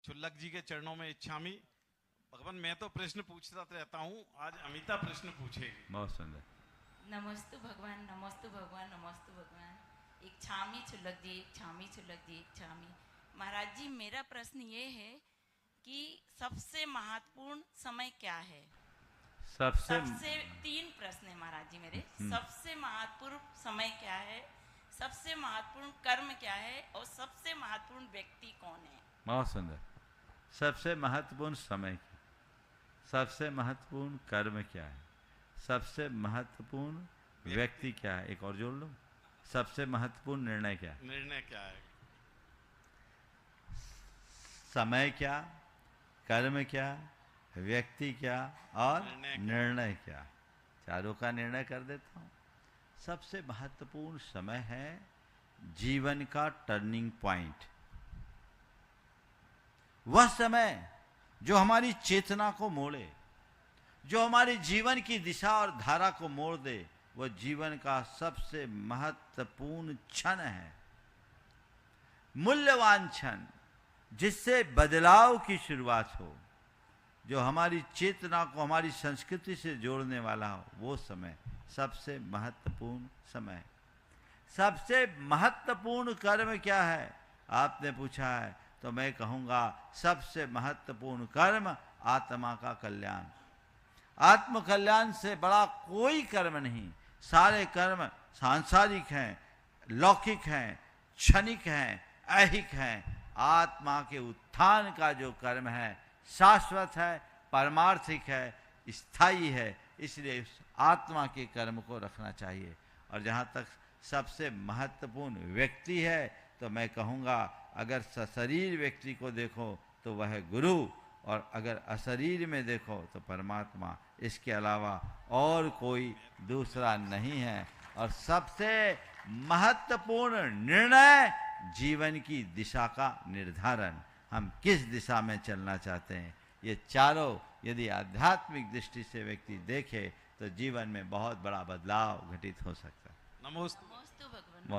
छुल्लक जी के चरणों में इच्छामी। भगवान मैं तो प्रश्न पूछता रहता हूँ, आज अमिता प्रश्न पूछेगी। बहुत सुंदर। नमस्तु भगवान, नमस्तु भगवान, नमस्तु भगवान। इच्छामी छुल्लक जी, इच्छामी छुल्लक जी, इच्छामी। महाराज जी, मेरा प्रश्न ये है कि सबसे महत्वपूर्ण समय क्या है? सबसे 3 प्रश्न है महाराज जी मेरे। सबसे महत्वपूर्ण समय क्या है, सबसे महत्वपूर्ण कर्म क्या है, और सबसे महत्वपूर्ण व्यक्ति कौन है? बहुत सुंदर। सबसे महत्वपूर्ण समय क्या, सबसे महत्वपूर्ण कर्म क्या है, सबसे महत्वपूर्ण व्यक्ति क्या है, एक और जोड़ लो, सबसे महत्वपूर्ण निर्णय क्या है। निर्णय क्या है? समय क्या, कर्म क्या, व्यक्ति क्या और निर्णय क्या। चारों का निर्णय कर देता हूं। सबसे महत्वपूर्ण समय है जीवन का टर्निंग पॉइंट। वह समय जो हमारी चेतना को मोड़े, जो हमारे जीवन की दिशा और धारा को मोड़ दे, वह जीवन का सबसे महत्वपूर्ण क्षण है, मूल्यवान क्षण, जिससे बदलाव की शुरुआत हो, जो हमारी चेतना को हमारी संस्कृति से जोड़ने वाला हो। वो समय सबसे महत्वपूर्ण समय है। सबसे महत्वपूर्ण कर्म क्या है, आपने पूछा है, तो मैं कहूँगा सबसे महत्वपूर्ण कर्म आत्मा का कल्याण। आत्म कल्याण से बड़ा कोई कर्म नहीं। सारे कर्म सांसारिक हैं, लौकिक हैं, क्षणिक हैं, ऐहिक हैं। आत्मा के उत्थान का जो कर्म है शाश्वत है, परमार्थिक है, स्थायी है। इसलिए उस आत्मा के कर्म को रखना चाहिए। और जहाँ तक सबसे महत्वपूर्ण व्यक्ति है, तो मैं कहूँगा अगर सशरीर व्यक्ति को देखो तो वह गुरु, और अगर अशरीर में देखो तो परमात्मा। इसके अलावा और कोई दूसरा नहीं है। और सबसे महत्वपूर्ण निर्णय जीवन की दिशा का निर्धारण, हम किस दिशा में चलना चाहते हैं। ये चारों यदि आध्यात्मिक दृष्टि से व्यक्ति देखे तो जीवन में बहुत बड़ा बदलाव घटित हो सकता है। नमोस्तु नमस्तु भगवान।